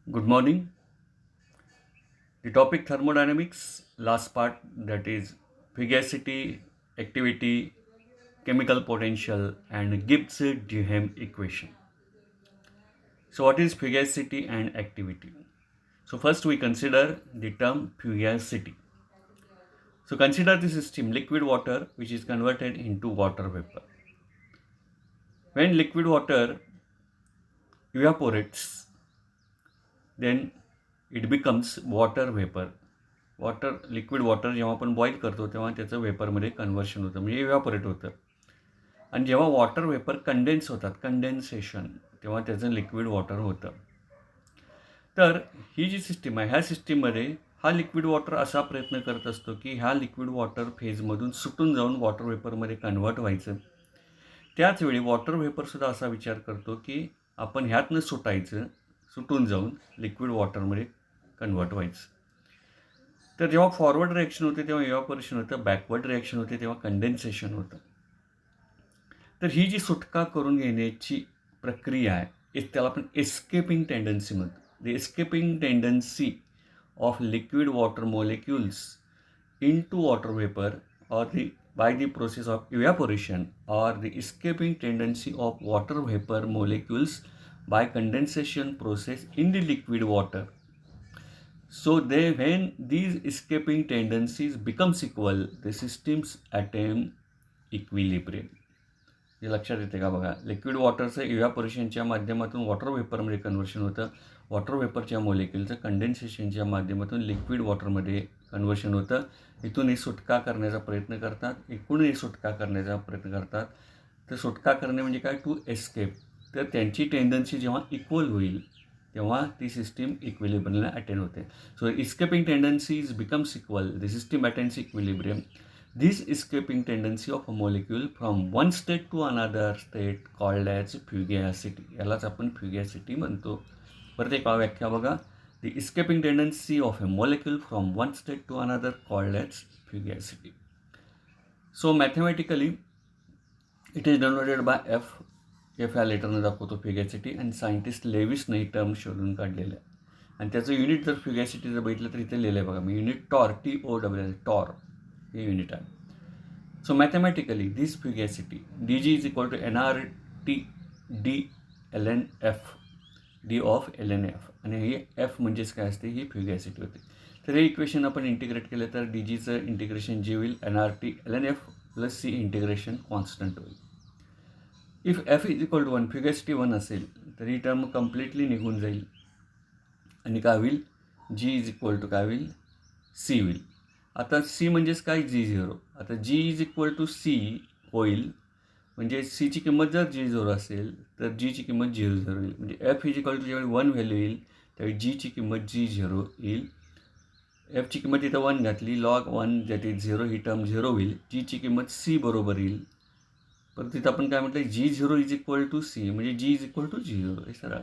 Good morning. The topic thermodynamics, last part, that is fugacity, activity, chemical potential, and Gibbs Duhem equation. So, what is fugacity and activity? So, first we consider the term fugacity. So, consider the system liquid water which is converted into water vapor. When liquid water evaporates, then it becomes water vapor. Liquid water जेव्हा आपण boil करतो तेव्हा त्याचं वेपरमध्ये conversion होतं म्हणजे evaporate होतं. आणि जेव्हा वॉटर वेपर कंडेन्स होतात कंडेन्सेशन तेव्हा त्याचं लिक्विड वॉटर होतं. तर ही जी सिस्टीम आहे ह्या सिस्टीममध्ये हा लिक्विड वॉटर असा प्रयत्न करत असतो की ह्या लिक्विड वॉटर फेजमधून सुटून जाऊन वॉटर वेपरमध्ये कन्व्हर्ट व्हायचं. त्याचवेळी वॉटर वेपरसुद्धा असा विचार करतो की आपण ह्यातनं सुटून जाऊन लिक्विड वॉटरमध्ये कन्व्हर्ट व्हायचं. तर जेव्हा फॉरवर्ड रिॲक्शन होते तेव्हा इव्हॅपोरेशन होतं, बॅकवर्ड रिॲक्शन होते तेव्हा कंडेन्सेशन होतं. तर ही जी सुटका करून घेण्याची प्रक्रिया आहे त्याला आपण एस्केपिंग टेंडन्सी म्हणतो. The escaping tendency of liquid water molecules into water vapour or by the process of evaporation or the escaping tendency of water vapor molecules by condensation process in the liquid water. So when these escaping tendencies becomes equal, the systems attain equilibrium. हे लक्षात येते का बघा, liquid वॉटरचं इव्हॅपोरेशनच्या माध्यमातून water वेपरमध्ये conversion होतं, water वेपरच्या मोलेक्युलचं कंडेन्सेशनच्या माध्यमातून liquid वॉटरमध्ये conversion होतं. इथून सुटका करण्याचा प्रयत्न करतात, एकूणही सुटका करण्याचा प्रयत्न करतात. तर सुटका करणे म्हणजे काय, टू एस्केप. तर त्यांची टेंडन्सी जेव्हा इक्वल होईल तेव्हा ती सिस्टीम इक्विलिब्रियमला अटेन होते. So escaping tendencies becomes equal, the system attains equilibrium. This escaping tendency of a molecule from one state to another state called as fugacity. यालाच आपण fugacity म्हणतो. परत एक व्याख्या बघा, the escaping tendency of a molecule from one state to another called as fugacity. So mathematically it is denoted by F. F या लेटरनं दाखवतो fugacity आणि सायंटिस्ट लेविसने ही टर्म शोधून काढलेलं आहे. आणि त्याचं युनिट जर fugacity जर बघितलं तर इथे लिहिलं आहे बघा मी, युनिट टॉर, TOR, टॉर हे युनिट आहे. So mathematically this fugacity dg is equal to nRT d ln f, d of ln f, आणि ही f म्हणजेच काय असते, ही फ्युगॅसिटी होते. तर हे इक्वेशन आपण इंटिग्रेट केलं तर डीजीचं इंटिग्रेशन जे होईल nRT ln f plus C integration constant होईल. If f is equal to 1, fugacity 1 असेल तर ही टर्म कम्प्लिटली निघून जाईल आणि काय होईल, g इज इक्वल टू काय होईल, c होईल. आता सी म्हणजेच काय, G0. आता G is equal to C होईल म्हणजे सीची किंमत जर G0 असेल तर जीची किंमत G0 होईल. म्हणजे एफ इज इक्वल टू ज्यावेळी 1 व्हॅल्यू येईल त्यावेळी जीची किंमत G0 येईल. एफची किंमत इथं 1 घातली, log 1 that is 0, he term 0 होईल. जीची किंमत C बरोबर येईल. परत तिथं आपण काय म्हटलं, G0 is equal to C म्हणजे G is equal to G0. हे सरळ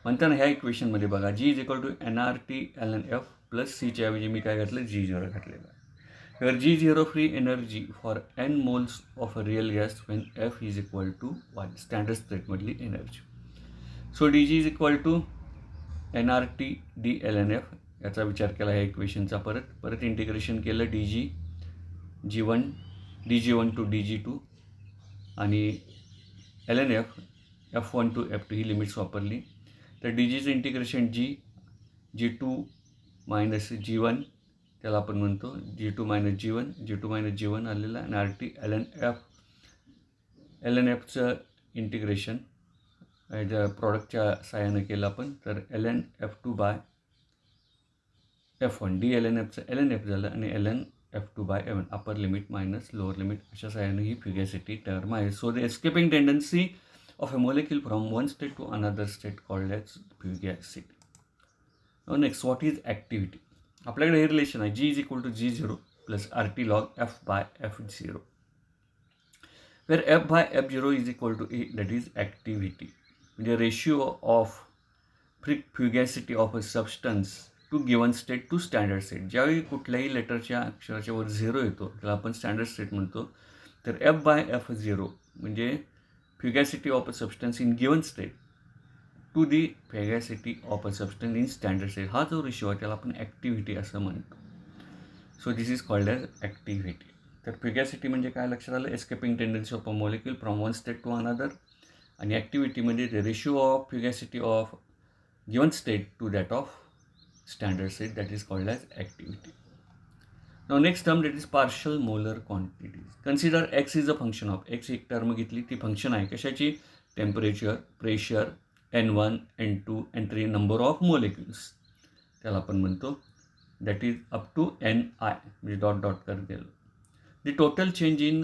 म्हणताना ह्या इक्वेशनमध्ये बघा, G is equal to nRT ln f plus सीच्या ऐवजी मी काय घातलं, G0 घातलेलं आहे. Where G0 free energy for n moles of a real gas when F is equal to 1, standard state मधली energy. So dg is equal to nRT d ln f याचा विचार केला ह्या इक्वेशनचा. परत इंटिग्रेशन केलं G1 dg1 टू dg2 आणि ln f f1 to f2 ही limits वापरली. तर dgचं इंटिग्रेशन G2 मायनस G1 त्याला आपण म्हणतो G2 मायनस G1 आलेलं आहे. आणि RT ln fचं इंटिग्रेशन प्रॉडक्टच्या साहाय्यानं केलं आपण. तर ln f2 by f1 d ln fचं ln f झालं आणि ln f2 by f1 upper limit minus lower limit अशा साहाय्यानं ही फ्युगॅसिटी टर्म आहे. So the escaping tendency of a molecule from one state to another state called as fugacity. Next, what is activity. आपल्याकडे हे relation आहे, G is equal to G0 plus RT log F by F0, where F by F0 is equal to E, that is activity. म्हणजे ratio of fugacity of a substance to given state to standard state. ज्यावेळी कुठल्याही लेटरच्या अक्षराच्या वर 0 येतो त्याला आपण standard state म्हणतो. तर F by F0 म्हणजे fugacity of a substance in given state to the fugacity of a substance in standard state. हा जो रेशो आहे त्याला आपण ॲक्टिव्हिटी असं म्हणतो. So this is called as activity. तर फेगॅसिटी म्हणजे काय लक्षात आलं, escaping tendency of a molecule from one state to another. आणि ॲक्टिव्हिटी म्हणजे the ratio of fugacity of given state to that of standard state, that is called as activity. Now next term, that is partial molar quantities. Consider x is a function of, x एक term घेतली ती function आहे कशाची, temperature, pressure, N1, N2, N3 number of molecules, त्याला आपण म्हणतो that is up to Ni, म्हणजे dot dot कर गेलो. The total change in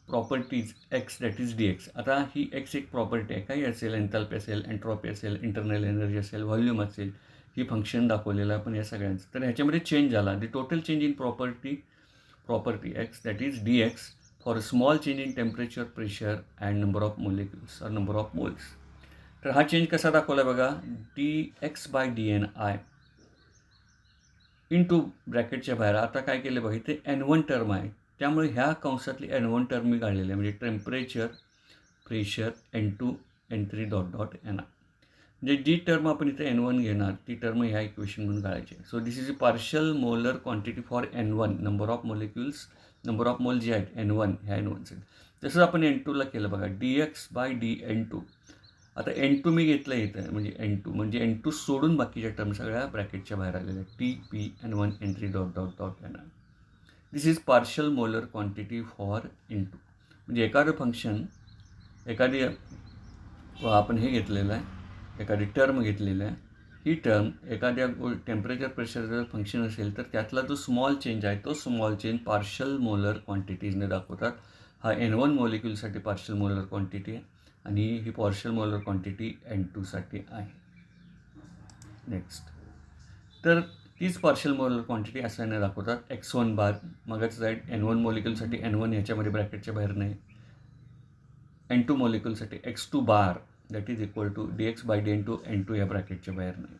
properties X that is dx. आता ही एक्स एक प्रॉपर्टी आहे, काही असेल, एन्थॅल्पी असेल, एंट्रॉपी असेल, इंटरनल एनर्जी असेल, व्हॉल्यूम असेल, ही फंक्शन दाखवलेलं आहे आपण या सगळ्यांचं. तर ह्याच्यामध्ये चेंज झाला. दी total change in property x that is dx for small change in temperature, pressure and number of molecules और नंबर ऑफ मोल्स. तर हा चेंज कसा दाखवला बघा, dx/dni इंटू ब्रॅकेटच्या बाहेर. आता काय केलं बघा, इथे N1 टर्म आहे, त्यामुळे ह्या कंसातली N1 टर्म मी काढलेली आहे, म्हणजे temperature, pressure, N2, N3 dot dot Ni. म्हणजे जी टर्म आपण इथे N1 घेणार ती टर्म ह्या इक्वेशनमधून काढायची. So this is a partial molar quantity for N1, number of molecules, number of mole जे आहेत N1 ह्या N1चे. तसंच आपण N2ला केलं बघा, dx/dN2. आता N2 मी घेतलं इथं, म्हणजे N2 सोडून बाकीच्या टर्म सगळ्या ब्रॅकेटच्या बाहेर आलेल्या, T, N1, N3 dot dot dot Ni. This is partial molar quantity for N2. म्हणजे एखादं फंक्शन, एखादी आपण हे घेतलेलं आहे, एखादी टर्म घेतलेली आहे, ही टर्म एखाद्या टेम्परेचर प्रेशर जर फंक्शन असेल तर त्यातला जो स्मॉल चेंज आहे तो स्मॉल चेंज पार्शियल मोलर क्वांटिटीजने दाखवतात. हा N1 मॉलिक्युलसाठी पार्शियल मोलर क्वांटिटी आहे आणि ही पार्शियल मोलर क्वांटिटी N2साठी आहे. नेक्स्ट, तर तीच पार्शियल मोलर क्वांटिटी असाने दाखवतात x1 बार. मगाच साईड N1 मॉलिक्युलसाठी N1 ह्याच्यामध्ये ब्रॅकेटच्या बाहेर नाही, N2 मॉलिक्युलसाठी x2 bar that is equal to dx/dN2, N2 या ब्रॅकेटच्या बाहेर नाही.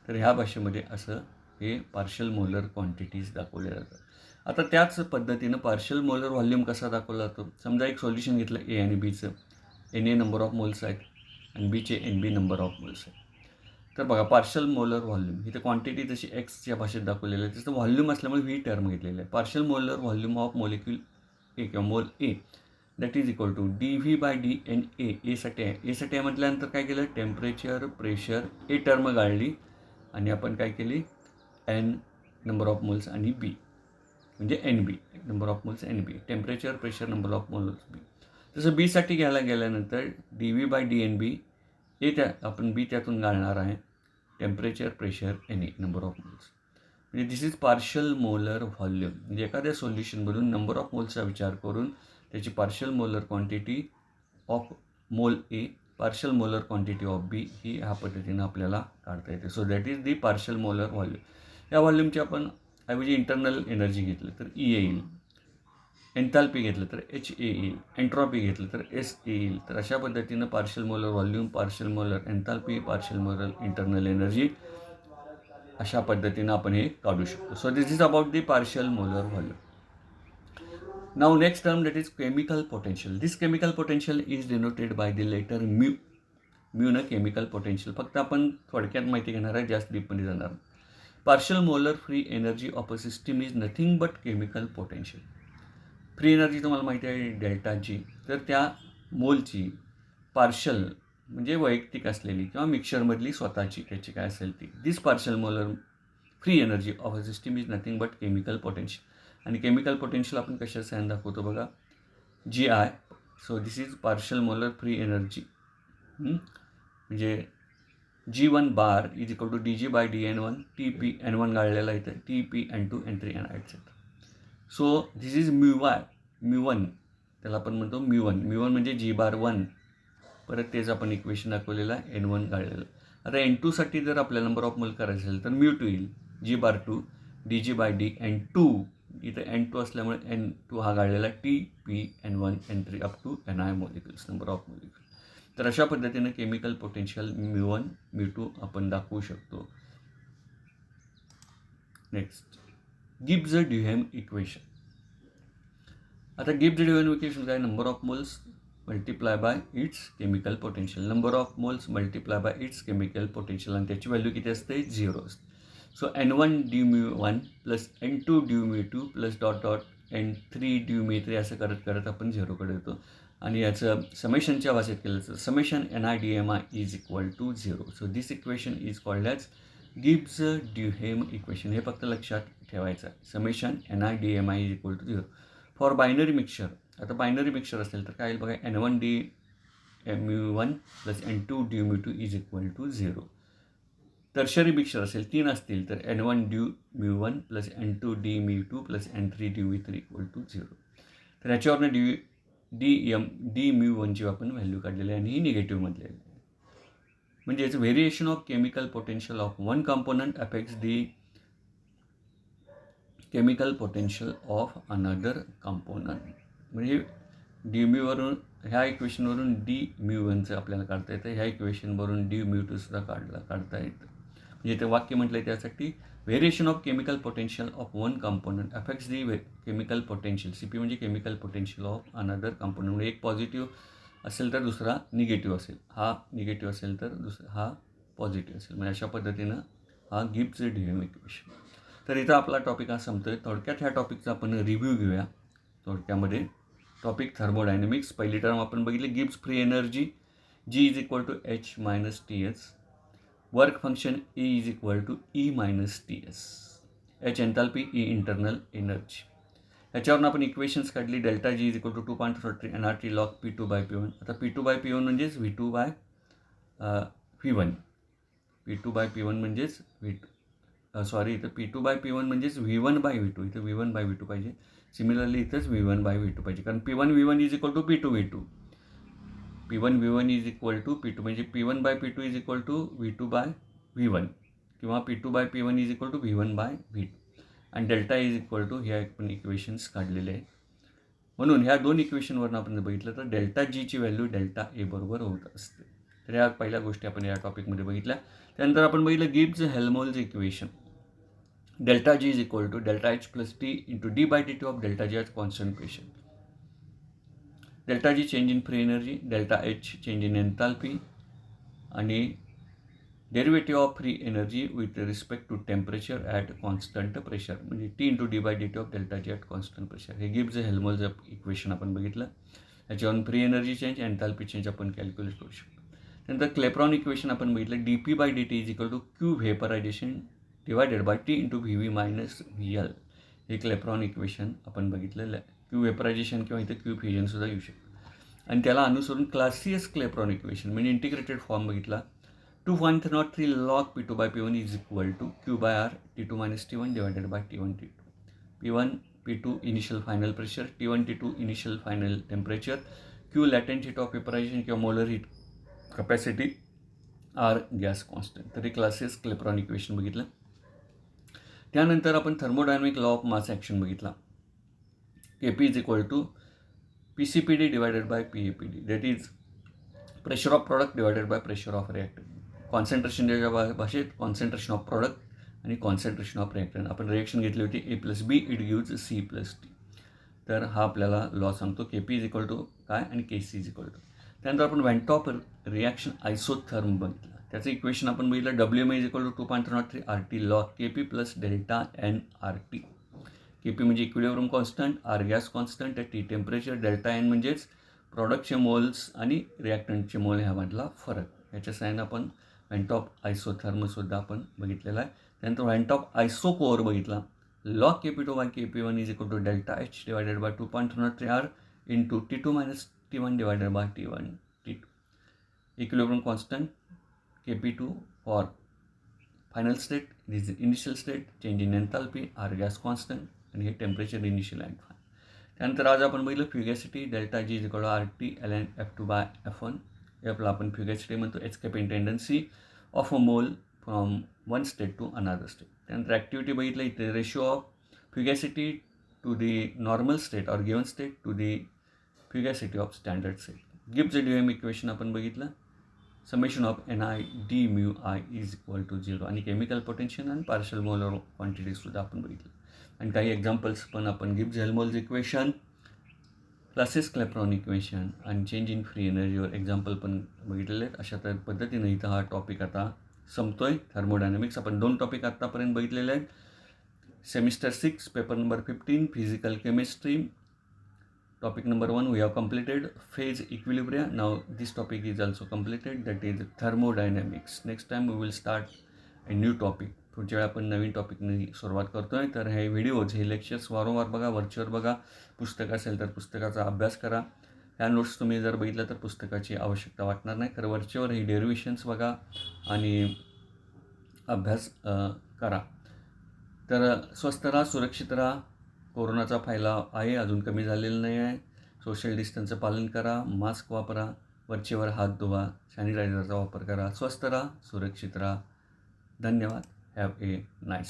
तर ह्या भाषेमध्ये असं हे पार्शियल मोलर क्वांटिटीज दाखवले जातात. आता त्याच पद्धतीनं पार्शियल मोलर व्हॉल्यूम कसा दाखवला जातो. समजा एक सोल्युशन घेतलं ए आणि बीचं, Na नंबर ऑफ मोल्स आहेत आणि बीचे NB नंबर ऑफ मोल्स आहेत. तर बघा, पार्शियल मोलर व्हॉल्यूम इथे क्वांटिटी जशी एक्सच्या भाषेत दाखवलेलं आहे तसं व्हॉल्यूम असल्यामुळे व्ही टर्म घेतलेलं आहे. Partial molar volume of molecule A किंवा mole A that is equal to dV/dNA. एसाठी आहे म्हटल्यानंतर काय केलं, टेम्परेचर, प्रेशर, ए टर्म गाळली आणि आपण काय केली, N नंबर ऑफ मोल्स आणि बी म्हणजे NB number of moles NB, temperature, pressure, number of moles B. तसं बीसाठी घ्यायला गेल्यानंतर dV/dNB, ए त्या आपण बी त्यातून गाळणार आहे, temperature, pressure, Na number of moles. म्हणजे दिस इज पार्शियल मोलर व्हॉल्यूम. म्हणजे एखाद्या सोल्युशनमधून नंबर ऑफ मोल्सचा विचार करून त्याची partial molar quantity of mole A, partial molar quantity of B ही ह्या पद्धतीनं आपल्याला काढता येते. So that is the partial molar volume. या व्हॉल्यूमची आपण ऐवजी इंटरनल एनर्जी घेतलं तर E येईल, एन्थॅल्पी घेतलं तर H येईल, एंट्रॉपी घेतलं तर S येईल. तर अशा पद्धतीनं partial molar volume, partial molar एन्थॅल्पी, partial molar internal energy, अशा पद्धतीनं आपण हे काढू शकतो. So this is about the partial molar volume. Now next term, that is chemical potential. This chemical potential is denoted by the letter mu. mu ना chemical potential. फक्त आपण थोडक्यात माहिती घेणार आहे, जास्त डीपमध्ये जाणार. Partial molar free energy of a system is nothing but chemical potential. Free energy तुम्हाला माहिती आहे डेल्टाची, तर त्या मोलची पार्शियल म्हणजे वैयक्तिक असलेली किंवा मिक्सचरमधली स्वतःची त्याची काय असेल ती, this partial molar free energy of a system is nothing but chemical potential. आणि केमिकल पोटेन्शियल आपण कशा साइन दाखवतो बघा, GI. So this is partial molar free energy, म्हणजे G1 bar is equal to dG/dN1, TP N1 गाळलेला इथं, TP N2, N3 et cetera. So this is mu, त्याला आपण म्हणतो म्यू1 म्हणजे G/1. परत तेच आपण इक्वेशन दाखवलेलं आहे, N1 गाळलेलं. आता N2साठी जर आपल्याला नंबर ऑफ मोल करायचं असेल तर म्यू2 येईल, G/2 dG/dN2. इथं N2 असल्यामुळे N2 हा गाळलेला TP N1, N3 up to Ni molecules, number of molecule. तर अशा पद्धतीने केमिकल पोटेन्शियल म्यू1, म्यू2 आपण दाखवू शकतो. Next, Gibbs Duhem equation. आता गिब्स-ड्युहेम इक्वेशन काय, number of moles multiply by its chemical potential, number of moles multiply by its chemical potential, आणि त्याची व्हॅल्यू किती असते? 0 असते. सो N1 ड्यू1 प्लस N2 ड्यू2 प्लस डॉट डॉट N3 ड्यू3 असं करत करत आपण 0कडे येतो. आणि याचं समेशनच्या भाषेत केलं तर summation NiDMi is equal to 0. So this equation is called as Gibbs Duhem equation. हे फक्त लक्षात ठेवायचं आहे. Summation NiDMi is equal to 0 for binary mixture. आता बायनरी मिक्सचर असेल तर काय येईल बघा, N1 mu1 प्लस N2 ड्यू2 is equal to 0. Tertiary mixture असेल, 3 असतील तर N1 mu1 plus N2 mu2 plus N3 mu3 equal to 0. तर ह्याच्यावरनं डी mu1ची आपण व्हॅल्यू काढलेली आहे आणि ही निगेटिव्हमधली आहे. म्हणजेच variation of chemical potential of one component affects the chemical potential of another component. म्हणजे डी म्यूवरून ह्या इक्वेशनवरून डी mu1चं आपल्याला काढता येतं, ह्या इक्वेशनवरून डी mu2 सुद्धा काढता येतं. म्हणजे ते वाक्य म्हटलं आहे त्यासाठी variation of chemical potential of one component affects the chemical potential. CP म्हणजे chemical potential of another component. म्हणजे एक पॉझिटिव्ह असेल तर दुसरा निगेटिव्ह असेल, हा निगेटिव्ह असेल तर दुसरा हा पॉझिटिव्ह असेल. म्हणजे अशा पद्धतीनं हा गिब्स ड्युहेम इक्वेशन. तर इथं आपला टॉपिक हा संपतो आहे. थोडक्यात ह्या टॉपिकचा आपण रिव्ह्यू घेऊया. थोडक्यामध्ये टॉपिक थर्मोडायनेमिक्स. पहिली टर्म आपण बघितली, Gibbs free energy G is equal to H minus TS. Work function E is equal to E minus TS. H enthalpy, E internal energy. ह्याच्यावरून आपण इक्वेशन्स काढली. Delta G is equal to 2.33 nRT log P2/P1. आता P2/P1 म्हणजेच V2/V1. P2/P1 म्हणजेच इथं P2/P1 म्हणजेच V1/V2. इथं V1/V2 पाहिजे. सिमिलरली इथंच V1/V2 पाहिजे, कारण P1V1 is equal to P2V2. P1V1 is equal to P2 म्हणजे P1/P2 is equal to V2/V1 किंवा P2/P1 is equal to V1/V2. आणि डेल्टा इज इक्वल टू ह्या आपण इक्वेशन्स काढलेले आहेत. म्हणून ह्या दोन इक्वेशनवरून आपण बघितलं तर डेल्टा Gची व्हॅल्यू डेल्टा ए बरोबर होत असते. तर ह्या पहिल्या गोष्टी आपण या टॉपिकमध्ये बघितल्या. त्यानंतर आपण बघितलं Gibbs Helmholtz equation. Delta G is equal to delta H plus T into D/dt of delta G at concentration. Delta G change in free energy, delta H change in enthalpy आणि derivative of free energy with respect to temperature at constant pressure, म्हणजे T into D/dt of delta G at constant pressure. हे Gibbs Helmholtz equation आपण बघितलं. याच्यावरून free energy change, enthalpy change आपण calculate करू शकतो. त्यानंतर क्लेप्रॉन इक्वेशन आपण बघितलं. dP/dt is equal to Q vaporisation divided by T into VV minus VL. हे क्लेप्रॉन इक्वेशन आपण बघितलेलं आहे. Q व्हेपरायझेशन किंवा इथं Q फ्युजनसुद्धा येऊ शकतं. आणि त्याला अनुसरून क्लासियस क्लेप्रॉन इक्वेशन म्हणजे इंटिग्रेटेड फॉर्म बघितला. 2.03 log P2/P1 is equal to Q/R T2 minus T1 divided by T1 T2. P1 P2 initial final pressure, T1 T2 initial final temperature, Q latent heat of vaporisation किंवा molar heat capacity, R gas constant. तर हे Clausius Clapeyron equation बघितलं. त्यानंतर आपण thermodynamic law of mass action बघितला. Kp is equal to PCPD divided by PAPD. That is pressure of product divided by pressure of reactant. कॉन्सन्ट्रेशनच्या भाषेत concentration of product आणि concentration of reactant. आपण reaction घेतली होती A+B इट गिव्ज C+T. तर हा आपल्याला लॉ सांगतो. Kp इज इक्वल टू काय आणि Kc इज इक्वल टू. त्यानंतर आपण व्हॅन्टॉप रिॲक्शन आयसोथर्म बघितलं. त्याचं इक्वेशन आपण बघितलं. WMA is equal to 2.03 RT log Kp plus delta nRT. Kp म्हणजे equilibrium constant, R gas constant, T temperature, delta N म्हणजेच प्रॉडक्टचे मोल्स आणि रिॲक्टंटचे मोल ह्यामधला फरक. ह्याच्या साहाय्यानं आपण व्हॅन्टॉप आयसोथर्मसुद्धा आपण बघितलेला आहे. त्यानंतर व्हॅन्टॉप आयसोकोअर बघितला. log Kp2/Kp1 is equal to delta H divided by 2.03 R into T2 minus T1 divided by T1 T2. Equilibrium constant Kp2 for final state, initial state, change in enthalpy, R gas constant आणि हे temperature initial and final. त्यानंतर आज आपण बघितलं fugacity. Delta G is equal to RT ln F2/F1. हे आपलं आपण फ्युगॅसिटी म्हणतो. Escaping tendency of a mole from one state to another state. त्यानंतर ॲक्टिव्हिटी बघितलं. इथे ratio of fugacity to the normal state or given state to the fugacity of standard state. Gibbs Duhem equation आपण बघितलं. Summation of NiDMi is equal to 0 आणि chemical potential आणि partial molar क्वांटिटीजसुद्धा आपण बघितलं. आणि काही एक्झाम्पल्स पण आपण Gibbs Helmholtz equation, Clausius Clapeyron equation आणि चेंज इन फ्री एनर्जीवर एक्झाम्पल पण बघितलेले आहेत. अशा तर पद्धतीनं इथं हा टॉपिक आता संपतोय. थर्मोडायनॅमिक्स आपण 2 टॉपिक आत्तापर्यंत बघितलेले आहेत. Semester 6 paper number 15 physical chemistry. Topic number 1 we have completed phase equilibria. Now this topic is also completed, that is thermodynamics. Next time we will start a new topic. पुढच्या वेळी आपण नवीन टॉपिकने सुरुवात करतोय. तर हे व्हिडिओज हे लेक्चर्स वारंवार बघा, वरचेवर बघा. पुस्तक असेल तर पुस्तकाचा अभ्यास करा. ह्या नोट्स तुम्ही जर बघितलं तर पुस्तकाची आवश्यकता वाटणार नाही. तर वरचेवर हे डेरिव्हेशन्स बघा आणि अभ्यास करा. तर स्वस्थ राहा, सुरक्षित राहा. कोरोनाचा फैलाव आहे, अजून कमी झालेला नाही आहे. सोशल डिस्टन्सचं पालन करा, मास्क वापरा, वरचेवर हात धुवा, सॅनिटायझरचा वापर करा. स्वस्थ राहा, सुरक्षित राहा. धन्यवाद. Have a nice